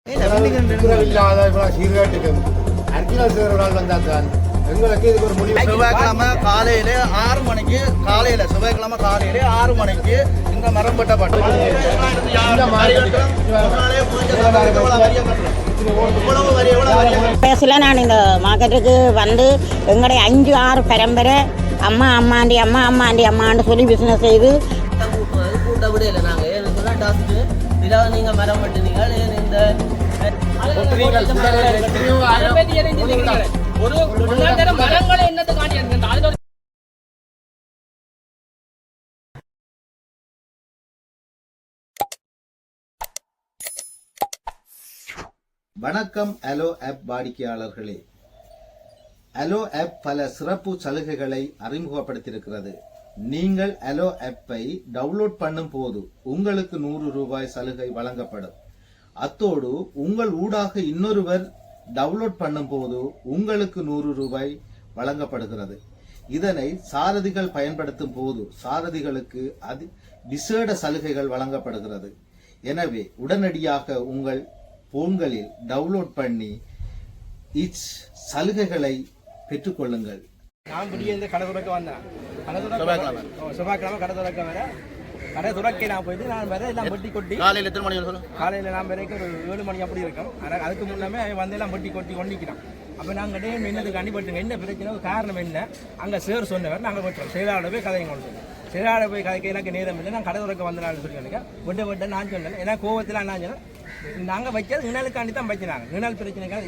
செவ்வாய்க்கிழமை காலையில 6 மணிக்கு செவ்வாய்க்கிழமை காலையில 6 மணிக்கு இந்த மரம் வெட்டப்பட்டது. வயசுல நான் இந்த மார்க்கெட்டுக்கு வந்து எங்களுடைய 5-6 பரம்பரை அம்மான்னு சொல்லி பிசினஸ் செய்து கூட்ட விடையில நாங்கள் நீங்க மரம் வெட்டுனீங்க வணக்கம் அலோ ஆப் வாடிக்கையாளர்களே. அலோ ஆப் பல சிறப்பு சலுகைகளை அறிமுகப்படுத்தியிருக்கிறது. நீங்கள் அலோ ஆப்பை டவுன்லோட் பண்ணும் போது உங்களுக்கு 100 ரூபாய் சலுகை வழங்கப்படும். அத்தோடு உங்கள் ஊடாக இன்னொருவர் டவுன்லோட் பண்ணும் போது உங்களுக்கு 100 ரூபாய் வழங்கப்படுகிறது. இதனை சாரதிகள் பயன்படுத்தும் போது சாரதிகளுக்கு விசேட சலுகைகள் வழங்கப்படுகிறது. எனவே உடனடியாக உங்கள் போன்களில் டவுன்லோட் பண்ணி சலுகைகளை பெற்றுக்கொள்ளுங்கள். நான் இந்த கடை துறக்க வந்தேன். செவ்வாய்க்கிழமை கடை துறக்க வர கடை துறக்க நான் போயிட்டு நான் வர எல்லாம் வெட்டி கொட்டி காலையில் எத்தனை மணி சொல்லுங்க? காலையில் நான் வரைக்கும் ஒரு 7 மணி அப்படி இருக்கும். ஆனால் அதுக்கு முன்னமே வந்து எல்லாம் வெட்டி கொட்டி கொண்டிக்கிறோம். அப்போ நாங்கள் டேம் என்னதுக்கு அடிபட்டுங்க, என்ன பிரச்சனை காரணம் என்ன அங்கே சேர் சொன்னவர் நாங்கள் போய்ட்டோம். செயலாளர் போய் கதைங்க கொண்டு சொன்னோம். செயலாளர் போய் கதைக்க எனக்கு நேரம் இல்லை, நான் கடை துறக்க வந்தனான்னு சொல்லி எனக்கு வெட்ட நான் சொன்னேன். ஏன்னா கோவத்தில் நான் சொன்னேன் நாங்கள் வைக்கிறது நிழலுக்காண்டி தான் வைக்கிறாங்க. நிழல் பிரச்சனைக்காக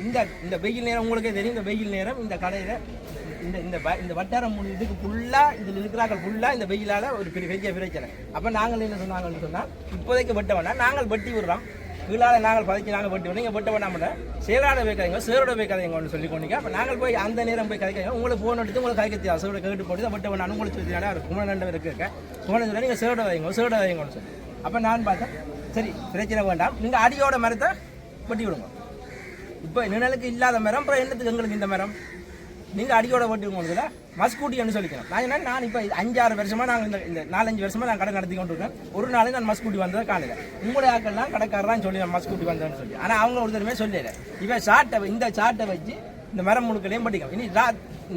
இந்த வெயில் நேரம் உங்களுக்கே தெரியும். இந்த வெயில் நேரம் இந்த கடையில் இந்த வட்டாரம் இதுக்கு ஃபுல்லாக இதில் இருக்கிறார்கள் ஃபுல்லாக இந்த வெயிலால் ஒரு பெரிய பிரச்சனை. அப்போ நாங்கள் என்ன சொன்னாங்கன்னு சொன்னால் இப்போதைக்கு வெட்ட வேண்டாம், நாங்கள் வெட்டி விடுறோம். கீழால் நாங்கள் பதைச்சு நாங்கள் வெட்டி விடுறோம். நீங்கள் வெட்ட வேண்டாம், சேராட போய் கதைங்க சேரோட போய் கதைங்கன்னு சொல்லி கொண்டீங்க. அப்போ நாங்கள் போய் அந்த நேரம் போய் கதைக்காங்க. உங்களுக்கு ஃபோன் எடுத்து உங்களுக்கு கதைக்க சேரோட கேட்டு போட்டு வெட்ட வேண்டாம் உங்களுக்கு சொல்லி ஒரு குமரண்ட இருக்க குமரன் சொல்லி நீங்கள் சேரோட வைங்கன்னு சொல்லி. அப்போ நான் பார்த்தேன் சரி பிரச்சனை வேண்டாம், நீங்கள் அடியோட மரத்தை வெட்டி விடுங்க. இப்போ நிழலுக்கு இல்லாத மரம் அப்புறம் என்னத்துக்கு எங்களுக்கு இந்த மரம் நீங்கள் அடியோட வெட்டுங்க மஸ்கூட்டின்னு சொல்லிக்கிறேன். நான் இப்போ 5-6 வருஷமாக நாங்கள் இந்த 4-5 வருஷமாக நான் கடை நடத்தி கொண்டு இருக்கேன். ஒரு நாள் நான் மஸ்கூட்டி வந்ததை காலையில் உங்களுடைய ஆக்கள்லாம் கடைக்காரலாம் சொல்லி நான் மஸ்கூட்டி வந்தேன்னு சொல்லி. ஆனால் அவங்க ஒருத்தருமே சொல்லலை. இப்போ இந்த சாட்டை வச்சு இந்த மரம் முழுக்களையும் வெட்டிக்கலாம். இனி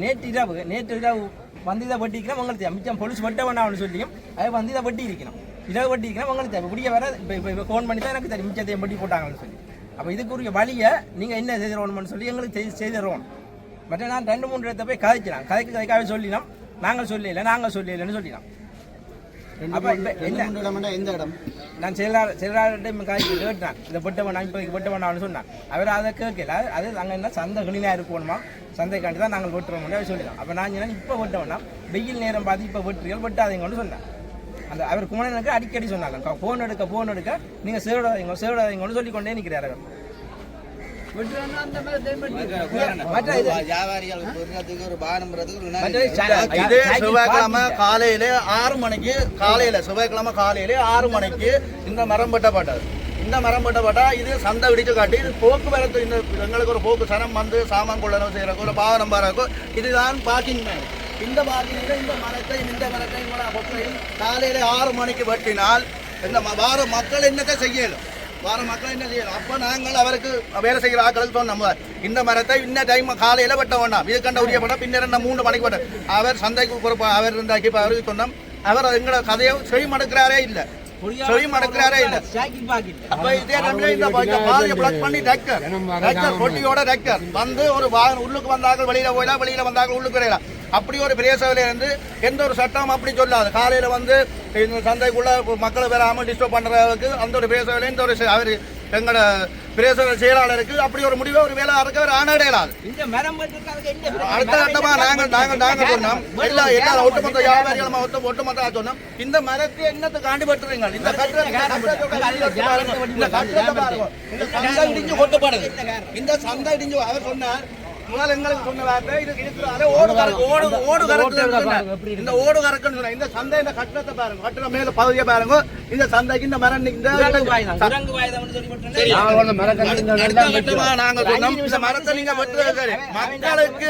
நேற்று இரவு வந்து இதை வெட்டிக்கிறோம். உங்களுக்கு மிச்சம் பொலிஸ் வெட்ட வேண்டாம்னு சொல்லியும் அதை வந்து இதை வெட்டி இருக்கணும். இதை வெட்டி இருக்கிறோம் உங்களுக்கு தேவை இப்படியே வர இப்போ ஃபோன் பண்ணி தான் எனக்கு தெரியும் மிச்சத்தையும் வெட்டி போட்டாங்கன்னு சொல்லி. அப்போ இதுக்குரிய வழியை நீங்கள் என்ன செய்திடணும்னு சொல்லி எங்களுக்கு செய்திடணும். மற்ற நான் 2-3 இடத்த போய் கதைக்காவே சொல்லினோம். நாங்கள் சொல்லலைன்னு சொல்லினோம். அப்போ எந்த இடம் நான் செயலாளர்கிட்ட காய்ச்சி கேட்டான் இதை வெட்ட வேணாம் இப்போதைக்கு வெட்ட வேணாம்னு சொன்னான். அவர் அதை கேட்கல. அது அங்கே என்ன சந்தை கிளீனாக இருக்கணுமா சந்தைக்காண்டி தான் நாங்கள் வெட்டுறோம்னு சொல்லிடலாம். அப்போ நான் சொன்னேன் இப்போ வெட்ட வேணாம், வெயில் நேரம் பார்த்து இப்போ வெட்டுறீர்கள் வெட்டாதீங்கன்னு சொன்னேன். அந்த அவர் குமரனுக்கு அடிக்கடி சொன்னாங்க ஃபோன் எடுக்க நீங்கள் சேவிடாதீங்கன்னு சொல்லிக்கொண்டே நிற்கிறார். அவர் செவ்வாய்க்கிழமை காலையில 6 மணிக்கு செவ்வாய்க்கிழமை காலையில 6 மணிக்கு இந்த மரம் வெட்டப்பட்டது. இந்த மரம் வெட்டப்பட்டா இது சந்தை விடிச்சு காட்டி இது போக்குவரத்து இந்த எங்களுக்கு ஒரு போக்கு சனம் வந்து சாமான் கொள்ளணும் செய்யறக்கும் ஒரு பாவனம் பாருக்கும் இதுதான் பார்க்கிங். இந்த பார்க்கிங்ல இந்த மரத்தை காலையில 6 மணிக்கு வெட்டினால் இந்த வார மக்கள் என்னத்தை செய்யலும் அப்போ நாங்கள் அவருக்கு வேலை செய்கிற ஆட்களுக்கு சொன்னோம் இந்த மரத்தை இந்த டைம் காலையில் வெட்ட வேண்டாம், இது கண்ட உரிய பண்ண பின்னர் 3 மணிக்கு வெட்ட. அவர் சந்தைக்கு பொறுப்பு அவர் இருந்தாக்கி இப்போ அவருக்கு சொன்னோம். அவர் எங்களை கதையை செவி மடக்கிறாரே இல்லை. அப்ப இதே இந்த பாதையை பிளாக் பண்ணி டிராக்டர் பொட்டியோட டிராக்டர் வந்து ஒரு உள்ளுக்கு வந்தார்கள் வெளியில வந்தார்கள் உள்ளுக்கு வரையலாம். அப்படி ஒரு பிரேசவில இருந்து எந்த ஒரு சட்டம் அப்படி சொல்லாது. காலையில வந்து இந்த சந்தைக்குள்ள மக்களை வராமல் டிஸ்டர்ப் பண்றதுக்கு அந்த ஒரு பிரேசவில இந்த ஒரு அவர் எங்களோட பிரேசவ செயலாளருக்கு அப்படி ஒரு முடிவை ஒரு வேலை இருக்க ஒரு ஆணையிடாது. அடுத்த கட்டமா நாங்கள் சொன்னோம் எல்லா ஒட்டுமொத்த வியாபாரிகளும் ஒட்டுமொத்த சொன்னோம் இந்த மரத்தை என்னத்தை காண்டி பட்டுறீங்க இந்த சந்தை இடிஞ்சு கொட்டப்படுது. இந்த சந்தை இடிஞ்சு அவர் சொன்னார் முதல் எங்களுக்கு சொன்ன வார்த்தை இது இருக்கிறாரு ஓடு கறக்கு இந்த ஓடு கறக்குன்னு சொன்ன இந்த சந்தை இந்த கட்டணத்தை பாருங்க, கட்டண மேல பகுதியை பாருங்க. இந்த சந்தைக்கு இந்த மரம் நாங்க சொன்னோம் இந்த மரத்தை நீங்க வெட்டுறது மக்களுக்கு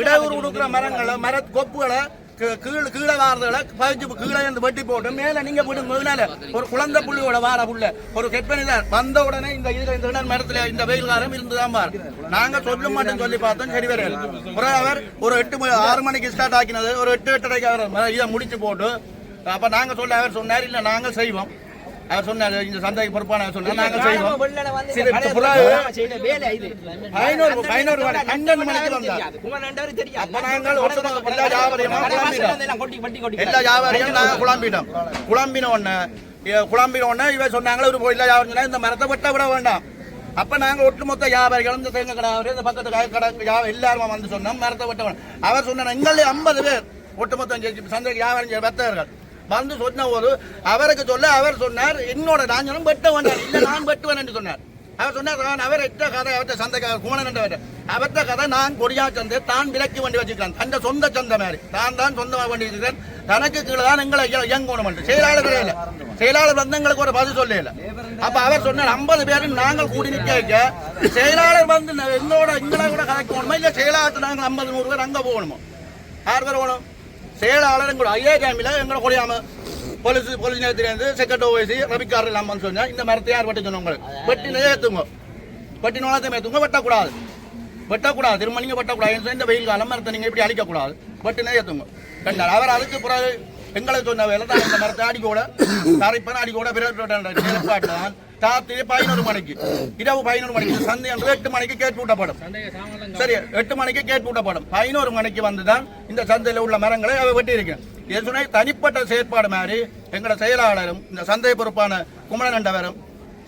இடையூறு கொடுக்குற மரங்களை கொப்புகளை கீழே வாரதுல பதிச்சு கீழே இருந்து வெட்டி போட்டு மேல நீங்க போட்டு மேல ஒரு குழந்தை புள்ளியோட வார புள்ள ஒரு கெப்பனி தான் வந்த உடனே இந்த இதுல இந்த மரத்துல இந்த வெயில் காலம் இருந்துதான் பாரு. நாங்க சொல்ல மாட்டோம் சொல்லி பார்த்தோம், சரி வரையாது. அவர் ஒரு 6 மணிக்கு ஸ்டார்ட் ஆக்கினது ஒரு 8:30க்கு அவர் இதை முடிச்சு போட்டு அப்ப நாங்க சொல்ல அவர் சொன்னார் இல்ல நாங்க செய்வோம். அவர் சொன்னாரு இந்த சந்தைக்கு பொறுப்பான சொன்னா நாங்க செய்வோம். எல்லா வியாபாரியும் நாங்க குழம்பின உடனே இவ சொன்னாங்களே ஒரு எல்லா வியாபாரம் இந்த மரத்தை வெட்ட விட வேண்டாம். அப்ப நாங்க ஒட்டுமொத்த வியாபாரிகளும் இந்த தேங்க கடை இந்த பக்கத்து கடை எல்லாரும் வந்து சொன்னோம் மரத்தை வெட்ட வேண்டாம். அவர் சொன்னார் எங்களே 50 பேர் ஒட்டுமொத்த சந்தைக்கு வியாபாரம் வெத்தவர்கள் வந்து சொன்ன போது அவருக்கு சொல்ல அவர் சொன்னார் என்னோட நாங்களும் வெட்ட வேண்டாம் இல்ல நான் வெட்டுவேன் என்று சொன்னார். அவர் சொன்னார் அவர் எட்ட கதை அவர்கிட்ட சந்தைக்காக குமணன் அவர்கிட்ட கதை நான் கொடியா சந்தை தான் விலக்கி வண்டி வச்சுக்கிறேன் தந்த சொந்த சந்தை மாதிரி தான் சொந்தமாக வண்டி வச்சுக்கிறேன் தனக்கு கீழே தான் எங்களை இயங்கணும் செயலாளர் கிடையாது. செயலாளர் வந்து எங்களுக்கு ஒரு பதில் சொல்லல. அப்ப அவர் சொன்னார் 50 பேரும் நாங்கள் கூடி நிக்க செயலாளர் வந்து எங்களை கூட கதைக்கு போகணுமா இல்ல செயலாளர் நாங்கள் 50-100 பேர் அங்க போகணுமோ? 6 பேர் போகணும். செயலாளர் எங்களோட ஐஏ டைமில் எங்களை கொடியாம போலீஸ் நேரத்திலேருந்து செக்ரட்டரி ஓய்சி ரவிக்கார் இல்லாமல் சொன்னா இந்த மரத்தை யார் வெட்ட சொன்ன உங்களுக்கு வெட்டினே ஏற்றுங்க வெட்டின வளர்த்தமே ஏற்றுங்க வெட்டக்கூடாது திரும்ப நீங்க வெட்டக்கூடாது. இந்த வெயில் காலம் மரத்தை நீங்க இப்படி அழிக்கக்கூடாது வெட்டினே ஏற்றுங்க கண்டார். அவர் அதுக்கு பிறகு எங்களை சொன்ன வேலை தான் இந்த மரத்தை அடிக்கூட தரைப்பன அடிக்கூட பிறப்பாட்டுதான் ராத்திரி 11 மணிக்கு இரவு 11 மணிக்கு சந்தை 8 மணிக்கு கேட்டு விட்டப்படும். சரி 8 மணிக்கு கேட்டு விட்டப்படும். 11 மணிக்கு வந்துதான் இந்த சந்தையில் உள்ள மரங்களை அவை வெட்டி இருக்கிறேன். இது சொன்ன தனிப்பட்ட செயற்பாடு மாதிரி எங்களோட செயலாளரும் இந்த சந்தை பொறுப்பான குமரனண்டவரும்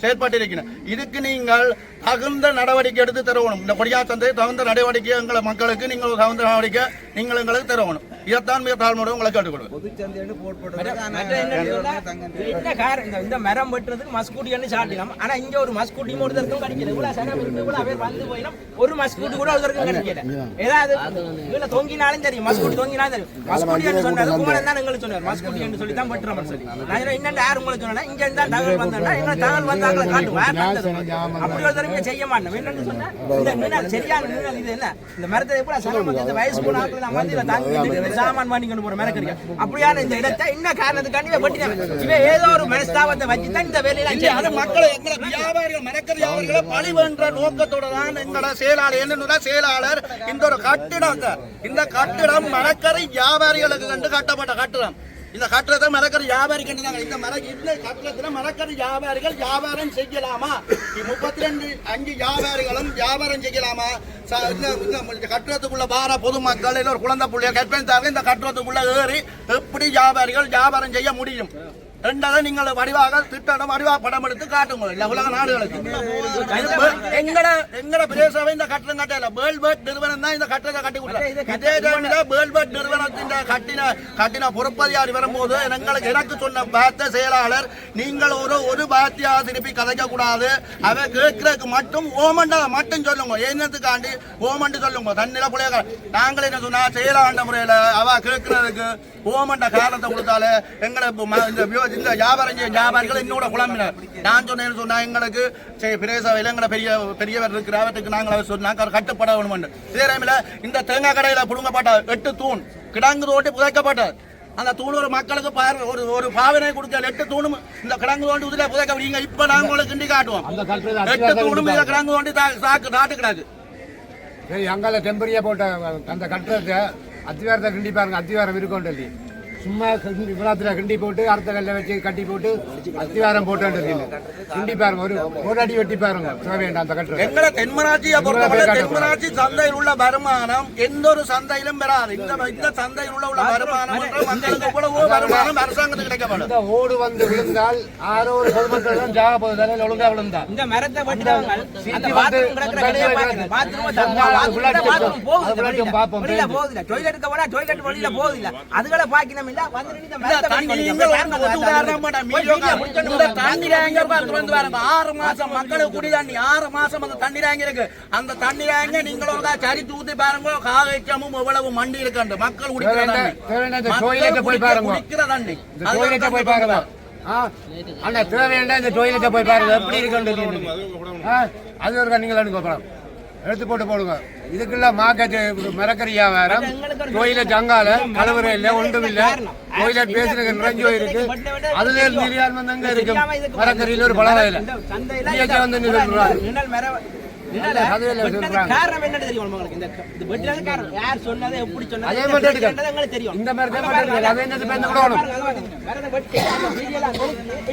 செயற்பட்டு இருக்கிறேன். இதுக்கு நீங்கள் தகுந்த நடவடிக்கை எடுத்து தருவணும். இந்த கொடியா சந்தை தகுந்த நடவடிக்கை எங்களை மக்களுக்கு நீங்கள் தகுந்த நடவடிக்கை நீங்கள் எங்களுக்கு தருவணும். இதைத்தான் மிக தாழ்மையோடு உங்களுக்கு கேட்டுக்கொள்வேன். இந்த மரம் வெட்டுறதுக்கு மஸ்கூட்டி சாட்டினோம். ஆனா இங்க ஒரு மஸ்கூட்டி ஒருத்தருக்கும் கிடைக்கல. ஒரு மஸ்கூட்டி கூட ஒருத்தருக்கும் கிடைக்கல. ஏதாவது தொங்கினாலும் தெரியும் மஸ்கூட்டி தொங்கினாலும் தெரியும். மஸ்கூட்டி சொன்னாரு குமரன் தான் எங்களுக்கு சொன்னார் மஸ்கூட்டி என்று சொல்லி தான் வெட்டுறோம் சொல்லி. நான் என்னென்ன யார் உங்களுக்கு சொன்னா இங்க இருந்தா தகவல் வந்தா எங்களை தகவல் வந்தாங்க காட்டுவேன். அப்படி ஒரு தடவை செய்ய மாட்டோம். என்னன்னு சொன்னா இந்த சரியான இது என்ன இந்த மரத்தை எப்படி வயசு போன சாமான் வாங்கிக்கொண்டு போற மரக்கறியா அப்படியான இந்த இடத்தை என்ன காரணத்துக்காண்டி வெட்டினாங்க. ஏதோ ஒரு மனஸ்தாபத்தை வச்சுதான் இந்த வேலையில அது மக்களை எங்களை வியாபாரிகள் மரக்கறி வியாபாரிகளை பழிவென்ற நோக்கத்தோட தான் எங்களோட செயலாளர் என்னன்னா செயலாளர் இந்த ஒரு கட்டிடம் இந்த கட்டிடம் மரக்கறி வியாபாரிகளுக்கு கண்டு கட்டப்பட்ட கட்டிடம். இந்த கட்டடத்தை மரக்கறி வியாபாரி கண்டுதாங்க. இந்த கட்டடத்துல மரக்கறி வியாபாரிகள் வியாபாரம் செய்யலாமா? 32 வியாபாரிகளும் வியாபாரம் செய்யலாமா? கட்டடத்துக்குள்ள வார பொதுமக்கள் இல்ல ஒரு குழந்தை புள்ளிய கற்பனை இந்த கட்டடத்துக்குள்ள ஏறி எப்படி வியாபாரிகள் வியாபாரம் செய்ய முடியும்? ரெண்டாவது நீங்கள் வடிவாக திட்டம் வடிவாக படம் எடுத்து காட்டுங்க இல்ல உலக நாடுகளுக்கு. எங்கட பிரதேச இந்த கட்டணம் கட்டல வேர்ல்ட் நிறுவனம் தான் இந்த கட்டணத்தை கட்டி கொடுத்தாங்க. இதே டைம்ல வேர்ல்ட் நிறுவனத்தின் கட்டின பொறுப்பதிகாரி வரும்போது எனக்கு சொன்ன பாத்த செயலாளர் நீங்கள் ஒரு பாத்தியா திருப்பி கதைக்க கூடாது. அவ கேட்கறதுக்கு மட்டும் ஓமண்டா மட்டும் சொல்லுங்க. என்னத்துக்காண்டி ஓமண்டு சொல்லுங்க. தண்ணில புள்ளைய நாங்கள் என்ன சொன்னா செயலாண்ட முறையில அவ கேட்கறதுக்கு ஓமண்ட காரணத்தை கொடுத்தாலே எங்களை இந்த வியாபாரிகள் என்னோட குழம்பினர். நான் சொன்னேன்னு சொன்னா எங்களுக்கு பிரேசாவையில் எங்களை பெரியவர் இருக்கிற அவற்றுக்கு நாங்கள் சொன்னாங்க கட்டுப்பட வேணும். இதே டைம்ல இந்த தேங்காய் கடையில புடுங்கப்பட்ட 8 தூண் கிடங்கு தோண்டி புதைக்கப்பட்டது. அந்த தூண் ஒரு மக்களுக்கு ஒரு பாவனை கொடுக்க 8 தூணும் இந்த கிடங்கு தோண்டி உதிர புதைக்க விடுங்க. இப்ப நாங்க உங்களுக்கு கிண்டி காட்டுவோம் 8 தூணும் இந்த கிடங்கு தோண்டி நாட்டு கிடக்கு அங்கால டெம்பரியா போட்ட அந்த கட்டுறதுக்கு அத்திவாரத்தை கிண்டி பாருங்க. அத்திவாரம் இருக்கோண்டல்லி சும்மா விழாத்துல கிண்டி போட்டு அடுத்த கல்ல வச்சு கட்டி போட்டு அத்திவாரம் போட்டு கிண்டி பாருங்க. ஒரு அடி வெட்டி பாருங்க வேண்டாம். அந்த கட்டுறது எங்களை தென்மராட்சியை பொறுத்தவரை தென்மராட்சி சந்தையில் உள்ள வருமானம் எந்த ஒரு சந்தையிலும் பெறாது. இந்த சந்தையில் உள்ள வருமானம் மக்களுக்கு இவ்வளவு வருமானம் அரசாங்கத்துக்கு கிடைக்கப்படும். இந்த ஓடு வந்து விழுந்தால் ஆரோ ஒரு பொதுமக்கள் தான் ஜாக போகுது ஒழுங்கா விழுந்தா இந்த மரத்தை வெட்டினவங்க அதுகளை பாக்கினம் மக்களுக்கு குடி தண்ணி 6 மாசம் அந்த தண்ணி டேங்க் இருக்கு. அந்த தண்ணி டேங்க நீங்களோட சரி தூத்தி பாருங்க. காகைச்சமும் எவ்வளவு மண்டி இருக்கு மக்கள் குடிக்கிற தண்ணி போய் பாருங்க. அண்ணா தேவையான இந்த டொய்லெட்டை போய் பாருங்க எப்படி இருக்கு. அது ஒரு நீங்கள் எடுத்து போட்டு போடுங்க. இதுக்குள்ள மார்க்கெட் மரக்கறி வியாபாரம் கோயில ஜங்கால கலவரம் இல்லை ஒன்றும் இல்லை கோயில பேசுறதுக்கு நிறைஞ்சு இருக்கு அதுல நிறையால் வந்து அங்க இருக்கு மரக்கறியில ஒரு பழம் இல்லை வந்து காரணம் என்ன தெரியும் உங்களுக்கு? இந்த வெட்டினது காரணம் யார் சொன்னது, எப்படி சொன்னது, அதே மாதிரி எங்களுக்கு தெரியும். இந்த மாதிரி தான் மாட்டேங்குது. அதே என்ன பேருந்து கூட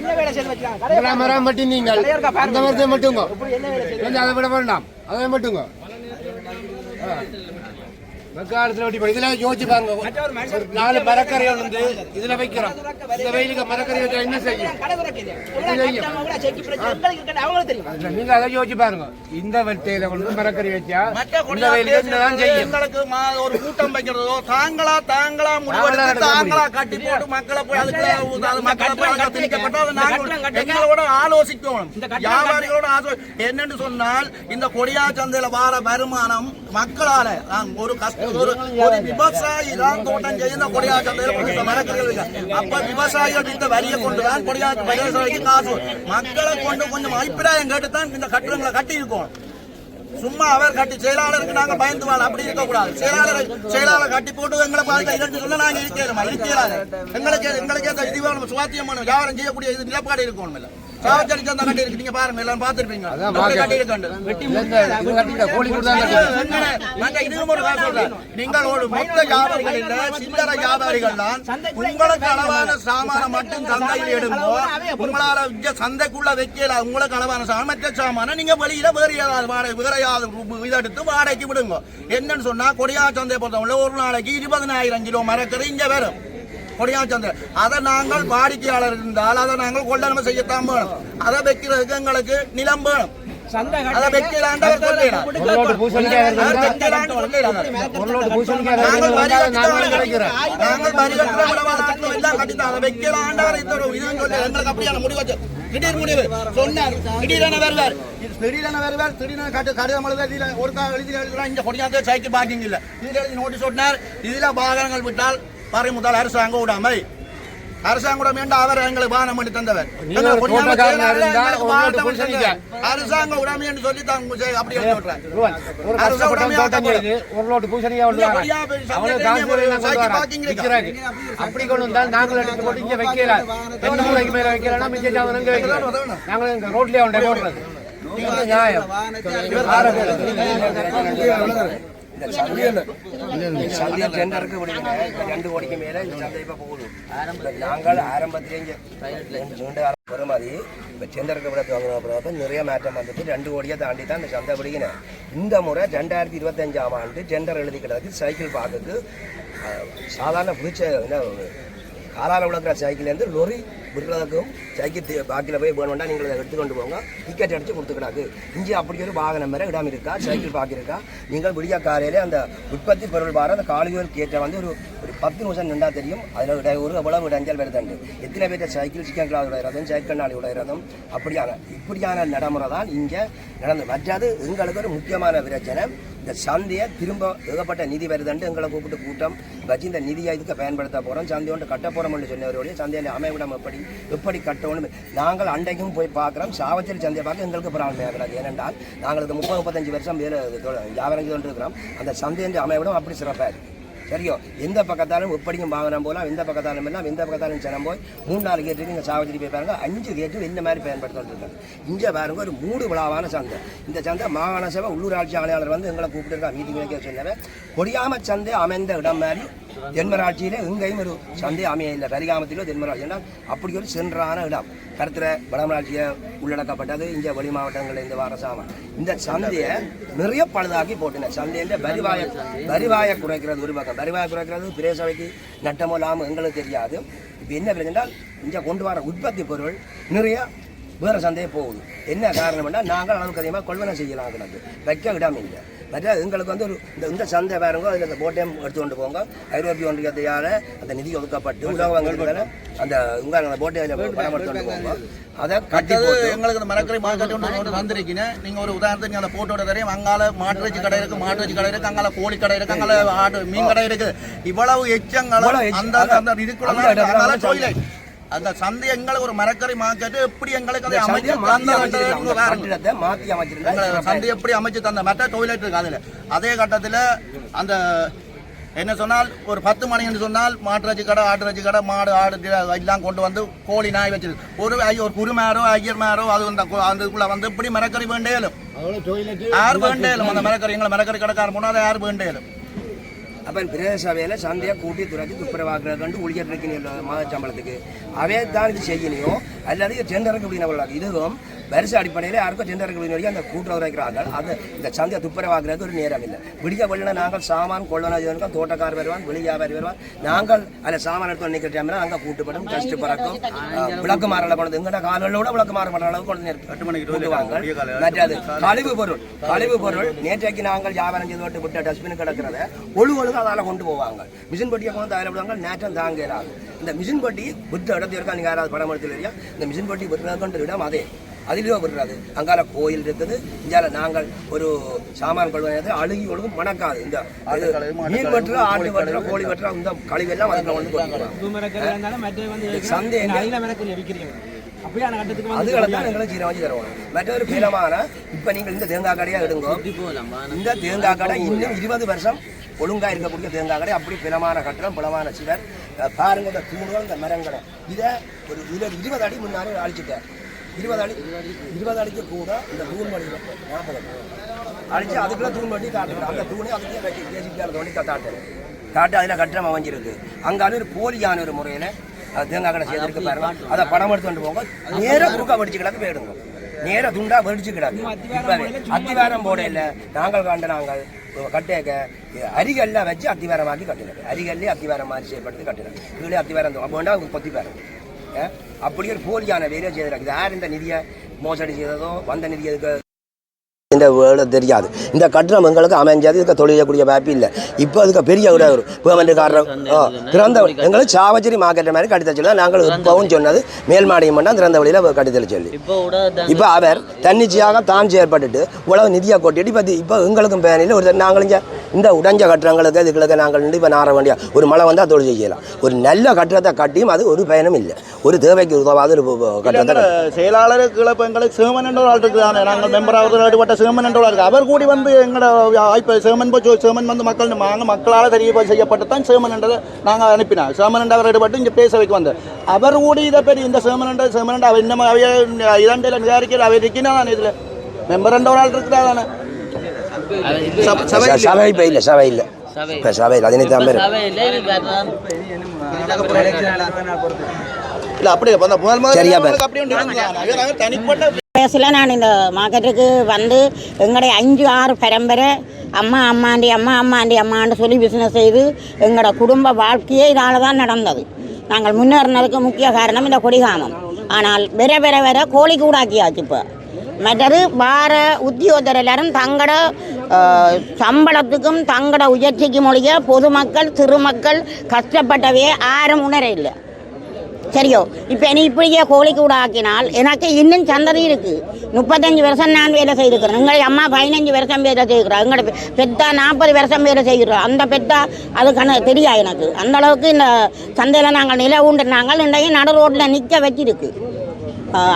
என்ன வேலை செய்ய வச்சாங்க? மரம் மட்டி நீங்கள் அந்த மரத்தை மட்டுங்க கொஞ்சம் அதை விட வேண்டாம் அதை மட்டுங்க வெக்காலத்தில் வெட்டி போய் இதில் யோசிச்சு பாருங்க. ஒரு 4 மரக்கறியை வந்து இதில் வைக்கிறோம். இந்த வெயிலுக்கு மரக்கறி வச்சா என்ன செய்யும்? நீங்க அதை யோசிச்சு பாருங்க. இந்த வெட்டையில வந்து மரக்கறி வச்சா இந்த வெயிலுக்கு என்னதான் செய்யும்? எங்களுக்கு ஒரு கூட்டம் வைக்கிறதோ தாங்களா முடிவெடுத்து தாங்களா கட்டி போட்டு மக்களை போய் எங்களோட ஆலோசிக்கணும். வியாபாரிகளோட என்னன்னு சொன்னால் இந்த கொடியா சந்தையில வார வருமானம் மக்களால ஒரு ஒரு விவசாயி தான் தோட்டம் செய்ய கொடியா சந்தையில மரக்கறிகள் அப்ப விவசாயிகள் இந்த வரியை கொண்டுதான் கொடியா விவசாயிக்கு காசு மக்களை கொண்டு கொஞ்சம் அபிப்பிராயம் கேட்டுத்தான் இந்த கட்டிடங்களை கட்டி இருக்கோம். சும்மா அவர் கட்டி செயலாளருக்கு நாங்க பயந்து வாழ அப்படி இருக்க கூடாது. செயலாளர் கட்டி போட்டு எங்களை பார்த்து இதற்கு சொல்ல நாங்க இருக்கிறோம். எங்களுக்கு இது சுவாத்தியமான வியாபாரம் செய்யக்கூடிய இது நிலப்பாடு இருக்கணும். இல்ல சாவச்சடி சந்தை கட்டி இருக்கு, நீங்க பாருங்க எல்லாம் பார்த்திருப்பீங்க. இதுவும் ஒரு காசு சொல்றேன். நீங்கள் ஒரு மொத்த வியாபாரிகள் இல்ல சில்லறை வியாபாரிகள் தான். உங்களுக்கு அளவான சாமான மட்டும் சந்தையில் எடுங்கோ. உங்களால சந்தைக்குள்ள வைக்கல உங்களுக்கு அளவான சாமான் மற்ற சாமான நீங்க வெளியில வேற ஏதாவது இதை எடுத்து வாடகைக்கு விடுங்க. என்னன்னு சொன்னா கொடியா சந்தையை பொறுத்தவரை ஒரு நாளைக்கு 20,000 கிலோ மரக்கறி இங்க வரும் கொடியா சந்தை. அதை நாங்கள் வாடிக்கையாளர் இருந்தால் அதை நாங்கள் கொள்ளனமை செய்யத்தான் வேணும். அதை வைக்கிறதுக்கு எங்களுக்கு நிலம் வேணும். அதை வைக்கலாண்டவர் சொல்லிடலாம். நாங்கள் வரி கட்டித்தான் அதை வைக்கலாண்டவர் எங்களுக்கு அப்படியான முடிவு வச்சு திடீர் முடிவு சொன்னார். திடீரென வருவார் திடீரென கடிதம் ஒரு எழுதி இங்க கொடியாந்த சைக்கிள் பார்க்கிங் இல்ல இதுல எழுதி நோட்டீஸ் சொன்னார். இதுல வாகனங்கள் விட்டால் பறிமுதல் அரசாங்கம் விடாமை அரசாங்கம் அவர் எங்களுக்கு வாகனம் பண்ணி தந்தவர். அரசாங்கம் உடாமை என்று சொல்லி அப்படி அப்படி கொண்டு வந்தால் நாங்கள் எடுத்து போட்டு இங்க வைக்கலாம். 2 மூளைக்கு மேல வைக்கலாம். மிச்ச சாதனம் வைக்கலாம். நாங்கள் ரோட்லயே உண்டை போடுறது நியாயம். சந்தையை டெண்டருக்கு விடுங்க. 2 கோடிக்கு மேல இந்த சந்தை இப்ப போகுது. நாங்கள் ஆரம்பத்திலேயே பெருமாதி இப்போ டெண்டருக்கு விட வாங்கினப்போ நிறைய மாற்றம் வந்துட்டு 2 கோடியை தாண்டி தான் இந்த சந்தை விடுகிறேன். இந்த முறை 2025ஆம் ஆண்டு டெண்டர் எழுதி கிடக்கு சைக்கிள் பார்க்குக்கு சாதாரண பிடிச்ச காலால் விளக்குற சைக்கிள்லேருந்து லொரி விடுறதுக்கும் சைக்கிள் பாக்கியில் போய் வேணும்னா நீங்கள் அதை எடுத்துக்கொண்டு போங்க. டிக்கெட் அடித்து கொடுத்துக்கிடாது. இங்கே அப்படி ஒரு வாகனம் மேலே இடம் இருக்கா, சைக்கிள் பார்க்க இருக்கா. நீங்கள் விடிய காலையிலே அந்த உற்பத்தி பொருள் பாரு அந்த காலிகள் கேட்ட வந்து ஒரு 10 நிமிஷம் நின்றா தெரியும். அதில் ஒரு எவ்வளவு இடைஞ்சல் வருதுண்டு. எத்தனை பேர் சைக்கிள் சிக்கன் கிளாஸ் உடையிறதும் சைக்கிள் நாளி உடையிறதும் இப்படியான நடைமுறை தான் இங்கே நடந்து. மற்றது எங்களுக்கு ஒரு முக்கியமான பிரச்சனை இந்த சந்தையை திரும்ப ஏகப்பட்ட நிதி வருதுண்டு எங்களை கூப்பிட்டு கூட்டம் வச்சு இந்த நிதியை இதுக்கு பயன்படுத்த போகிறோம். சந்தை ஒன்று கட்ட போகிறோம்னு சொன்னவருடைய சந்தையில் அமைவிடம் எப்படி கட்டணும் நாங்கள் அண்டைக்கும் போய் பார்க்குறோம். சாவச்சேரி சந்தையை பார்க்க எங்களுக்கு ப்ராப்ளம் ஆகிறாது. ஏனென்றால் நாங்கள் 30-35 வருஷம் வேறு வியாபாரம் கொண்டு இருக்கிறோம். அந்த சந்தையின் அமைவிடம் அப்படி சிறப்பாக இருக்குது. சரியோ எந்த பக்கத்தாலும் எப்படியும் வாகனம் போகலாம். எந்த பக்கத்தாலும் எல்லாம் எந்த பக்கத்தாலும் ஜனம் போய் 3-4 கேட்டுக்கு நீங்கள் சாவச்சேரி போய் பாருங்க. 5 கேட்டு இந்த மாதிரி பயன்படுத்திட்டு இருக்காங்க. இங்கே பாருங்க ஒரு 3 விழாவான சந்தை. இந்த சந்தை மாகாண சபை உள்ளூராட்சி ஆணையாளர் வந்து எங்களை கூப்பிட்டு மீட்டிங் வைக்க சொன்னவன் கொடியாம சந்தை அமைந்த இடம் மாதிரி தென்மராட்சியில எங்கேயும் ஒரு சந்தை அமைய இல்லை. கரிகாமத்திலோ தென்மராட்சி ஏன்னா அப்படி ஒரு சென்றான இடம். கருத்துற வடமராட்சியை உள்ளடக்கப்பட்டது. இங்கே வெளி மாவட்டங்களில் இந்த வார சாமான் இந்த சந்தையை நிறைய பழுதாக்கி போட்டுனேன். சந்தையில வரிவாயை குறைக்கிறது ஒரு பக்கம். வரிவாயை குறைக்கிறது பிரேசவைக்கு நட்டமோ இல்லாமல் எங்களுக்கு தெரியாது. இப்போ என்ன பிரச்சனை இங்கே கொண்டு வர உற்பத்தி பொருள் நிறைய வேறு சந்தையை போகுது. என்ன காரணம்னா நாங்கள் அளவுக்கு அதிகமாக கொள்வனை செய்யலாம். எனக்கு வைக்க இடம் இல்லை. மற்ற எங்களுக்கு வந்து ஒரு இந்த சந்தை பாருங்க. அதில் இந்த போட்டையும் எடுத்து கொண்டு போங்க. ஐரோப்பிய ஒன்றியத்தையால் அந்த நிதி ஒதுக்கப்பட்டு உலக வங்கிகள் அந்த உங்கள் போட்டை அதில் பணம் எடுத்து கொண்டு போங்க. அதை கட்டது எங்களுக்கு இந்த மரக்கறி மார்க்கெட் ஒன்று வந்திருக்கீங்க. நீங்கள் ஒரு உதாரணத்துக்கு அந்த போட்டோட தெரியும். அங்கால மாட்டுச்சி கடை இருக்குது, மாட்டுச்சி கடை இருக்குது, அங்கால கோழி கடை இருக்குது, அங்கால மீன் கடை இருக்குது. இவ்வளவு எச்சங்களும் அந்த இதுக்குள்ள அந்த சந்தை எங்களுக்கு ஒரு மரக்கறி மார்க்கெட் எப்படி எங்களுக்கு அதை இந்த அமைச்சு கட்டிடத்தை மாற்றி அமைச்சிருந்தா சந்தை எப்படி அமைச்சு தந்த மற்ற டொய்லெட் இருக்கு அதுல அதே கட்டத்தில் அந்த என்ன சொன்னால் ஒரு 10 மணி என்று சொன்னால் மாட்டுறச்சி கடை ஆட்டுறச்சி கடை மாடு ஆடு எல்லாம் கொண்டு வந்து கோழி நாய் வச்சிருக்கு ஒரு குருமாரோ ஐயர்மாரோ அது அதுக்குள்ள வந்து இப்படி மரக்கறி வேண்டேலும் யார் வேண்டேலும் அந்த மரக்கறி எங்களை மரக்கறி கடைக்காரன் போனால் யார் வேண்டேலும் அப்போ பிரதேச சபையில் சந்தையை கூட்டி துறைச்சி துப்புரவாக்குறது கண்டு ஊழியர் இருக்கீங்க மாத சம்பளத்துக்கு அவே தான் இது செய்யணும் அல்லது டெண்டருக்கு அப்படின்னா இதுவும் வரிசை அடிப்படையில் யாருக்கும் டெண்டருக்கு அப்படின்னு அந்த கூட்டுறவு வைக்கிறாங்க அது இந்த சந்தையை துப்புரவாக்குறது ஒரு நேரம் இல்லை விடிய வெள்ளன நாங்கள் சாமான் கொள்ளனா தோட்டக்கார் வருவான் வெளி வியாபாரி வருவான் நாங்கள் அதில் சாமான் எடுத்து நிற்கிற டைமில் அங்கே கூட்டுப்படும் கஷ்ட பறக்கும் விளக்கு மாறல கொண்டு எங்கள்கிட்ட காலோட விளக்கு மாறப்படுற அளவுக்கு கொண்டு கூட்டுவாங்க மற்றது கழிவு பொருள் நேற்றைக்கு நாங்கள் வியாபாரம் செய்து விட்டு விட்ட டஸ்ட்பின் கிடக்கிறத ஒழுங்கு அதால் கொண்டு போவாங்க மிஷின் பட்டியை கொண்டு அதில் விடுவாங்க நேற்றம் தாங்கிறாங்க இந்த மிஷின் பட்டி விட்ட இடத்துல இருக்கா நீங்கள் யாராவது படம் எடுத்து இல்லையா இந்த மிஷின் பட்டி விட்டுறதுன்ற இடம் அதே அதிலேயோ விடுறாது அங்கால கோயில் இருக்குது இந்தியால நாங்கள் ஒரு சாமான் கொள்வது அழுகி ஒழுங்கும் மணக்காது இந்த மீன் வெட்டுற ஆட்டு வெட்டுற கோழி வெட்டுற இந்த கழிவெல்லாம் அதுக்கு வந்து சந்தை அதுகளை தான் எங்களை சீரமைச்சு தருவோம் மற்றொரு பீலமான இப்போ நீங்கள் இந்த தேங்காய் கடையாக எடுங்க இந்த தேங்காய் கடை இன்னும் 20 வருஷம் ஒழுங்காக இருக்கக்கூடிய தேங்காய் கடை அப்படி பிளமான கட்டணம் பிளமான சிவர் பாருங்க இந்த தூணுகள் இந்த மரங்களை இதை ஒரு 20 அடி முன்னாலே அழிச்சுட்டேன் 20 அடிக்கு கூட இந்த தூண் மடி 40 அழிச்சு அதுக்குள்ள தூண் மட்டி காட்டுறேன் அந்த தூணை அதுக்கே கட்டி தேசிக்கான தோண்டி காட்டு அதில் கட்டணம் அமைஞ்சிருக்கு அங்கே ஒரு போலியான ஒரு முறையில் தேங்காய் கடை செய்திருக்கு பாருங்க அதை படம் எடுத்து போங்க நேராக குறுக்கா வெடிச்சு கிடக்கு போயிடுங்க நேராக துண்டா வெடிச்சு கிடக்கு இப்போவே அத்திவாரம் போட இல்லை நாங்கள் கட்டேக்க அரிகல்லாம் வச்சு அத்திவாரமாக்கி கட்டினது அரிகல்லே அத்திவாரம் மாதிரி செய்யப்பட்டு கட்டினது இதுலேயே அத்திவாரம் வேண்டா கொத்தி பாருங்க அப்படி ஒரு போலியான வேலையை செய்திருக்கு யார் இந்த நிதியை மோசடி செய்ததோ வந்த நிதியை இந்த வேலை தெரியாது இந்த கட்டணம் எங்களுக்கு அமைஞ்சது இதுக்கு தொழிலக்கூடிய வாய்ப்பு இல்லை இப்போ அதுக்கு பெரிய ஒரு பேமெண்ட்டுக்காரர் திறந்த எங்களுக்கு சாவச்சேரி மார்க்கெட் மாதிரி கட்டி தச்சு நாங்கள் இப்போவும் சொன்னது மேல் மாடியம் பண்ணால் திறந்த வழியில் கட்டி தர சொல்லி இப்போ அவர் தன்னிச்சையாக தான் செயற்பட்டுட்டு உலக நிதியை கொட்டிட்டு இப்போ எங்களுக்கும் பேனில் ஒரு நாங்கள் இந்த உடைஞ்ச கட்டுறங்களுக்கு இதுகளுக்கு நாங்கள் இப்போ நார வேண்டிய ஒரு மழை வந்தால் தொழில் செய்யலாம் ஒரு நல்ல கட்டுறத்தை கட்டியும் அது ஒரு பயனும் இல்லை ஒரு தேவைக்கு உதவாத ஒரு கட்டுறத்தை செயலாளருக்கு இப்போ எங்களுக்கு சேமன் என்ற ஆள் இருக்குதானே நாங்கள் மெம்பராக ஈடுபட்ட சேமன் என்ற இருக்கு அவர் கூடி வந்து எங்களோட இப்போ சேமன் வந்து மக்களால் தெரிய செய்யப்பட்டு தான் சேமன் என்றதை நாங்கள் அனுப்பினோம் சேமன் என்ற அவர் ஈடுபட்டு இங்கே பேச வைக்க வந்தார் அவர் கூடி இதை பெரிய இந்த சேமன் என்ற அவர் இன்னும் இரண்டில் நிகாரிக்கிற அவர் இருக்கிறா தானே இதில் மெம்பர் என்ற ஒரு ஆள் இருக்கிறா தானே சபை இல்லை சபையில் அதினைத்து வயசில் நான் இந்த மார்க்கெட்டுக்கு வந்து எங்களுடைய 5-6 பரம்பரை அம்மான்னு சொல்லி பிஸ்னஸ் செய்து எங்களோட குடும்ப வாழ்க்கையே இதால் தான் நடந்தது. நாங்கள் முன்னேறினதுக்கு முக்கிய காரணம் இந்த கொடிகாமம். ஆனால் வர கோழி கூடாக்கியாச்சு. இப்போ மற்றது வார உத்தியோகத்தர் எல்லாரும் தங்களோட சம்பளத்துக்கும் தங்களோட உயர்ச்சிக்கும் ஒழிய பொதுமக்கள் சிறுமக்கள் கஷ்டப்பட்டவே யாரும் உணர இல்லை. சரியோ இப்போ நீ இப்படியே கோழி கூட ஆக்கினால் எனக்கு இன்னும் சந்ததி இருக்குது. 35 வருஷம் நான் வேலை செய்திருக்கிறேன். எங்களை அம்மா 15 வருஷம் வேலை செய்கிறோம். எங்களோட பெத்தா 40 வருஷம் வேலை செய்கிறோம். அந்த பெத்தா அது தெரியா எனக்கு. அந்த அளவுக்கு இந்த சந்தையில் நாங்கள் நில ஊண்டுனாங்கள் இன்றைக்கு நடு ரோட்டில் நிற்க வச்சிருக்கு.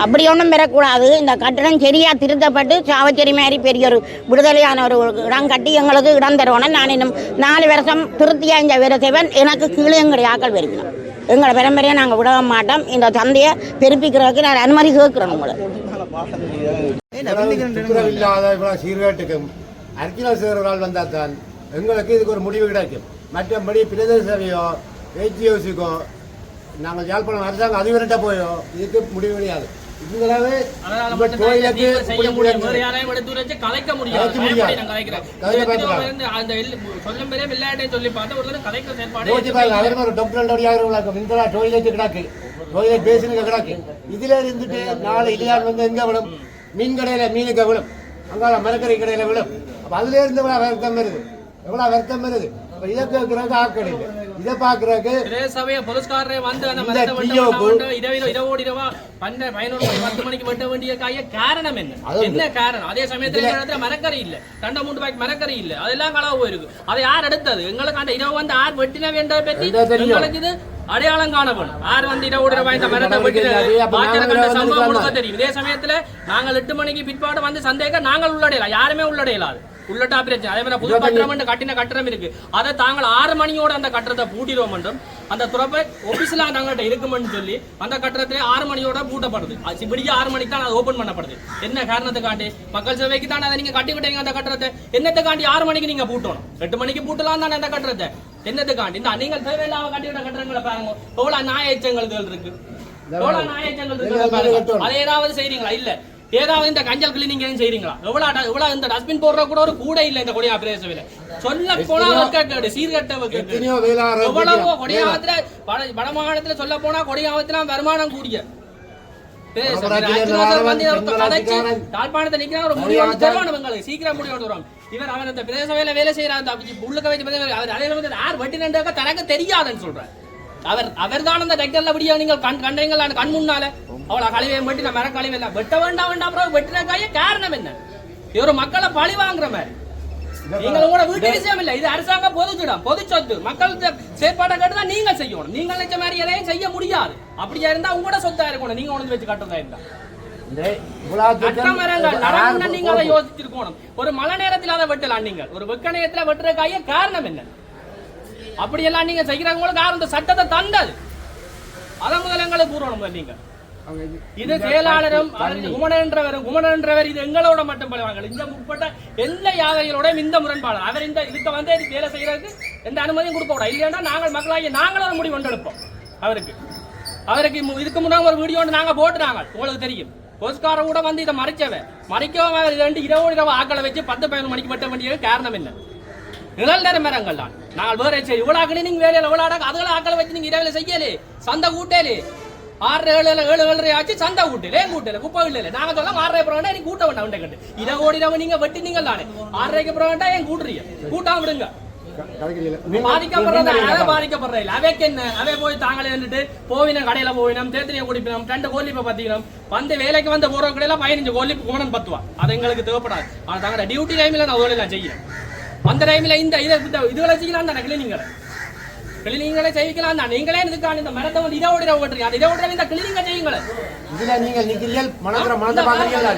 அப்படி ஒன்றும் பெறக்கூடாது. இந்த கட்டணம் சரியாக திருத்தப்பட்டு சாவச்சேரி மாதிரி பெரிய ஒரு விடுதலையான ஒரு இடம் கட்டி எங்களுக்கு இடம் தருவோன்னு நான் இன்னும் 4 வருஷம் திருப்தியாக இந்த வேலை செய்வேன். எனக்கு கீழே எங்களுடைய ஆக்கள் வருகிறோம். எங்களை பரம்பரையை நாங்கள் விட மாட்டோம். இந்த சந்தையை பெருப்பிக்கிறதுக்கு நான் அனுமதி கேட்கிறோம். உங்களை சீர்கேட்டுக்கும் அரசியல் செய்கிறவர்கள் வந்தால் தான் எங்களுக்கு இதுக்கு ஒரு முடிவு கிடைக்கும். மற்றபடி பிரதேச சபையோ ஏஜிஓசிக்கோ நாங்கள் யாழ்ப்பாணம் அரசாங்கம் அதிபர்கிட்ட போயோ இதுக்கு முடிவு கிடையாது. இதுல இருந்துட்டு நாளை இளையார் வந்து எங்க விடும்? மீன் கடையில மீனுக்கு விடும், அங்கால மரக்கறி கடையில விடும். அப்ப அதுல இருந்து வருத்தம் வருது, எவ்வளவு வருத்தம் வருது. இதை கேட்கறதுக்கு ஆட்கள் இல்லை. இதை பாக்குறதுக்கு காரணம் என்ன காரணம்? அதே சமயத்துல மரக்கறி இல்ல, 2-3 பாய்க்கு மரக்கறி இல்ல, அதெல்லாம் களவு போயிருக்கு. அதை யார் எடுத்தது? எங்களுக்கு அந்த இரவு வந்து யார் வெட்டின வேண்டாம் பற்றி எங்களுக்கு இது அடையாளம் காணப்படும். யார் வந்து இடஒடுற இந்த மரத்தை வெட்டினது சம்பவம் முழுக்க தெரியும். இதே சமயத்துல நாங்கள் 8 மணிக்கு பிற்பாடு வந்து சந்தேகம் நாங்கள் உள்ளடையலாம், யாருமே உள்ளடையலாது. உள்ளட்டா பிரச்சனை. அதே மாதிரி புது கட்டடம் கட்டின கட்டடம் இருக்கு, அதை தாங்கள் 6 மணியோட அந்த கட்டடத்தை பூட்டிடுவோம் என்றும் அந்த துறப்பை ஆபீஸ்ல நாங்கள்கிட்ட இருக்குமென்னு சொல்லி அந்த கட்டடத்திலே 6 மணியோட பூட்டப்படுது. இப்படிக்கு 6 மணிக்கு தான் அது ஓபன் பண்ணப்படுது. என்ன காரணத்துக்காண்டி? மக்கள் சேவைக்கு தானே அதை நீங்க கட்டி விட்டீங்க அந்த கட்டடத்தை. என்னத்துக்காண்டி 6 மணிக்கு நீங்க பூட்டணும்? 8 மணிக்கு பூட்டலாம் தானே அந்த கட்டடத்தை. என்னத்துக்காண்டி? இந்த நீங்கள் தேவையில்லாம கட்டி விட்ட கட்டடங்களை பாருங்க, எவ்வளவு நாயச்சங்கள் இருக்கு, எவ்வளவு நாயச்சங்கள் இருக்கு. அதை ஏதாவது செய்றீங்களா? இல்ல. ஏதாவது இந்த கஞ்சல் கிளீனிங் செய்றீங்களா? எவ்வளவு இந்த டஸ்ட்பின் போடுற கூட ஒரு கூட இல்ல இந்த கொடியா பிரதேசத்துல. சொல்ல போனா சீர்கட்ட எவ்வளவோ கொடியாவத்துல வடமாகாணத்துல சொல்ல போனா கொடியாவத்துல வருமானம் கூடிய யாழ்ப்பாணத்தை நிக்கிறாங்க, ஒரு முடிவு தருவானவங்களுக்கு சீக்கிரம் முடிவு வருவாங்க. இவர் அவர் அந்த பிரதேச வேலை செய்யறாரு, உள்ளுக்க வச்சு அவர் அலையில யார் வெட்டினு தனக்கு தெரியாதுன்னு சொல்றாரு. அவர் தான் அந்த டெக்டர்ல விடியா நீங்கள் கண்டீங்களா கண் முன்னால அவளை கழிவை வெட்டி நான் மர கழிவு இல்லை வெட்ட வேண்டாம் வேண்டாம் வெட்டின காய காரணம் என்ன? இவரு மக்களை பழி வாங்குற மாதிரி. நீங்கள் உங்களோட வீட்டு விஷயம் இல்லை, இது அரசாங்க பொதுச்சிடம், பொது சொத்து. மக்கள் செயற்பாட்டை கட்டுதான் நீங்க செய்யணும். நீங்க நினைச்ச மாதிரி எதையும் செய்ய முடியாது. அப்படியா இருந்தா உங்களோட சொத்தா இருக்கணும். நீங்க உணர்ந்து வச்சு கட்டுறதா இருந்தா நீங்க அதை யோசிச்சிருக்கணும். ஒரு மழை நேரத்தில் அதை வெட்டலாம். நீங்கள் ஒரு வெக்க நேரத்தில் வெட்டுற காய காரணம் என்ன? அப்படியெல்லாம் நீங்க செய்யறவங்களுக்கு யாரும் இந்த சட்டத்தை தந்தது அதை முதலங்களை கூறணும். நீங்க இது செயலாளரும் குமணன்றவர் இது எங்களோட மட்டும் பழவாங்க. இந்த முற்பட்ட எல்லா யாதைகளோட இந்த முரண்பாடு. அவர் இந்த இதுக்கு வந்து வேலை செய்யறதுக்கு எந்த அனுமதியும் கொடுக்க கூடாது. இல்லைன்னா நாங்கள் மக்களாகி நாங்களும் ஒரு முடிவு கொண்டெடுப்போம். அவருக்கு இதுக்கு முன்னாடி ஒரு வீடியோ நாங்க போட்டுனாங்க, உங்களுக்கு தெரியும். போஸ்கார கூட வந்து இதை மறைக்கவும் இரவு ஆக்களை வச்சு 10-15 மணிக்கு வெட்ட வேண்டிய காரணம் என்ன? நிழல் நேர மரங்கள் தான். நாங்கள் வேற சரி இவ்வளவு கிளீனிங் வேலையில இவ்வளவு அதுகளை ஆக்களை வச்சு நீங்க இரவில் செய்யலே, சந்தை கூட்டலே 6-7 ஆச்சு, சந்தை கூட்டல கூட்டல குப்பை இல்லை. நாங்க சொல்ல 6:30 அப்புறம் நீங்க கூட்ட வேண்டாம். கண்டு இரவோடிரவு நீங்க வெட்டினீங்க தானே, 6:30 அப்புறம் ஏன் கூட்டுறீங்க? கூட்டாம விடுங்க. பாதிக்கப்படுற இல்ல அவைக்கு என்ன? அவை போய் தாங்களே வந்துட்டு போவினம், கடையில போவினம், தேத்திரியை குடிப்பினோம், 2 கோலிப்பை பத்திக்கணும். வந்து வேலைக்கு வந்து போற கடையில 15 கோலிப்பு குமணன் பத்துவா. அது எங்களுக்கு தேவைப்படாது. ஆனா தாங்க டியூட்டி டைம்ல நான் தொழிலாம் செய்யணும். அந்த டைம்ல இந்த இதுகளை செய்யலாம் தானே, கிளீனிங்களை செய்யலாம் தான். நீங்களே இதுக்கான இந்த மரத்தை வந்து இதோட இந்த கிளீனிங்க செய்யுங்களே. இதுல நீங்க நிக்கிறீர்கள் மனத்துல மனதை பாக்குறீங்களா?